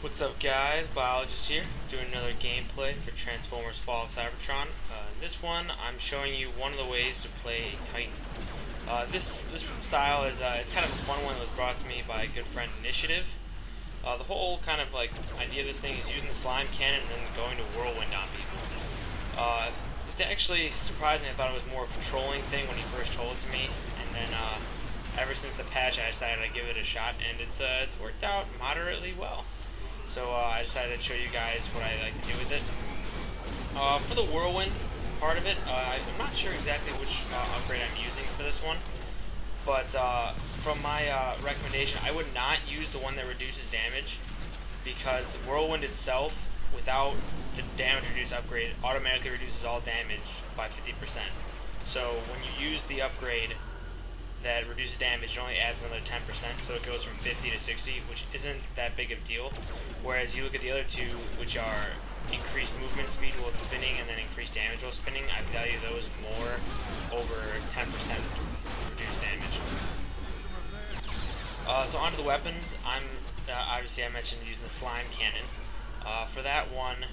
What's up guys, Biologist here, doing another gameplay for Transformers Fall of Cybertron. In this one, I'm showing you one of the ways to play Titan. This style is it's kind of a fun one that was brought to me by a good friend, Initiative. The whole kind of like idea of this thing is using the slime cannon and then going to whirlwind on people. It's actually surprising. I thought it was more of a trolling thing when he first told it to me, and then ever since the patch I decided I'd give it a shot, and it's worked out moderately well. So I decided to show you guys what I like to do with it. For the whirlwind part of it, I'm not sure exactly which upgrade I'm using for this one, but from my recommendation, I would not use the one that reduces damage, because the whirlwind itself, without the damage reduce upgrade, automatically reduces all damage by 50%. So when you use the upgrade that reduces damage, it only adds another 10%, so it goes from 50 to 60, which isn't that big of a deal. Whereas you look at the other two, which are increased movement speed while it's spinning and then increased damage while spinning, I value those more over 10% reduced damage. So onto the weapons. Obviously I mentioned using the slime cannon. For that one,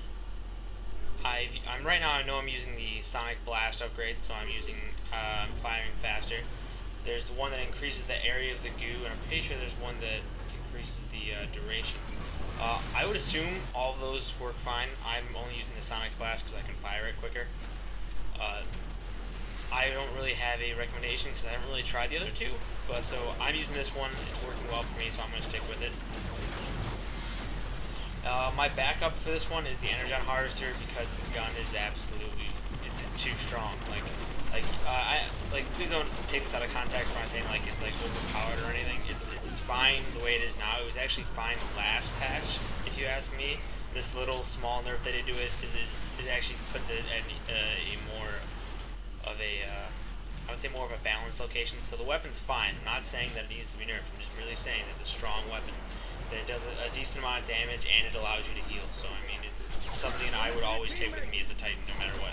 I'm right now, I know I'm using the Sonic Blast upgrade, so I'm firing faster. There's the one that increases the area of the goo, and I'm pretty sure there's one that increases the duration. I would assume all of those work fine. I'm only using the Sonic Blast because I can fire it quicker. I don't really have a recommendation because I haven't really tried the other two, but so I'm using this one. It's working well for me, so I'm going to stick with it. My backup for this one is the Energon Harvester, because the gun is absolutely, it's too strong. Please don't take this out of context when I'm saying like it's like overpowered or anything. It's fine the way it is now. It was actually fine last patch, if you ask me. This little small nerf that they do it actually puts it at a more of a I would say more of a balanced location. So the weapon's fine. I'm not saying that it needs to be nerfed. I'm just really saying it's a strong weapon. That it does a decent amount of damage and it allows you to heal. So I mean, it's something I would always take with me as a Titan, no matter what.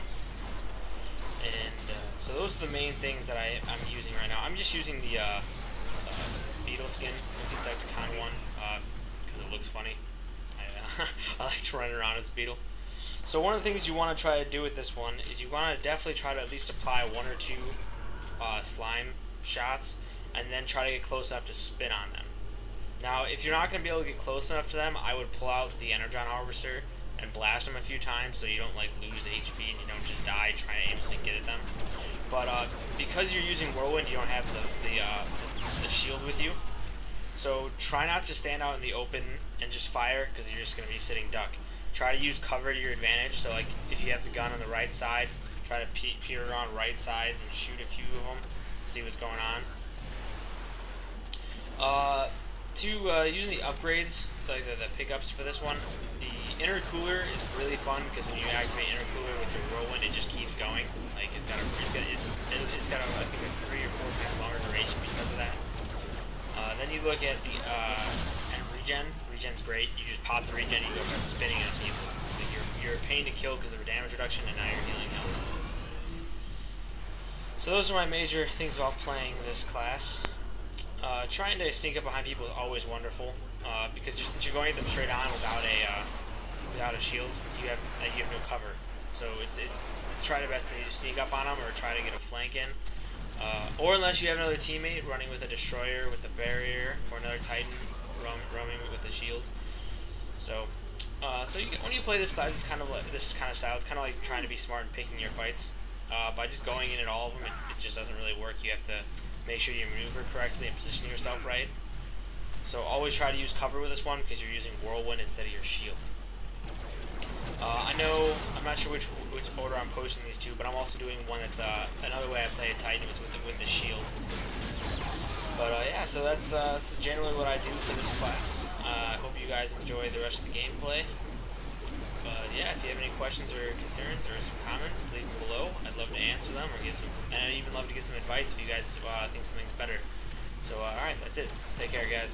And so those are the main things that I'm using right now. I'm just using the beetle skin, the Insecticon one, because it looks funny. I like to run around as a beetle. So one of the things you want to try to do with this one is you want to definitely try to at least apply one or two slime shots, and then try to get close enough to spin on them. Now, if you're not going to be able to get close enough to them, I would pull out the Energon Harvester and blast them a few times so you don't like lose HP and you don't just die trying to aimlessly get at them. But because you're using whirlwind, you don't have the shield with you. So try not to stand out in the open and just fire, because you're just going to be sitting duck. Try to use cover to your advantage. So like if you have the gun on the right side, try to peer around right sides and shoot a few of them, see what's going on. Using the upgrades, like the pickups for this one, the intercooler is really fun, because when you activate intercooler with your whirlwind, it just keeps going. Like it's got a I think a 3 or 4 times longer duration because of that. Then you look at the and regen. Regen's great. You just pop the regen, you go from spinning at people. Like you're a pain to kill because of the damage reduction, and now you're healing health. So those are my major things about playing this class. Trying to sneak up behind people is always wonderful, because just since you're going at them straight on without a shield, you have no cover. So it's try the best to sneak up on them or try to get a flank in, or unless you have another teammate running with a destroyer with a barrier, or another Titan roaming with a shield. So when you play this class, it's kind of like this kind of style. It's kind of like trying to be smart and picking your fights. By just going in at all of them, it just doesn't really work. You have to make sure you maneuver correctly and position yourself right. So always try to use cover with this one, because you're using whirlwind instead of your shield. I'm not sure which order I'm posting these two, but I'm also doing one that's another way I play a Titan, is with the shield. But yeah, so that's generally what I do for this class. I hope you guys enjoy the rest of the gameplay. But yeah, if you have any questions or concerns or some comments, leave them below. I'd love to answer them, or and I'd even love to get some advice if you guys think something's better. So alright, that's it. Take care, guys.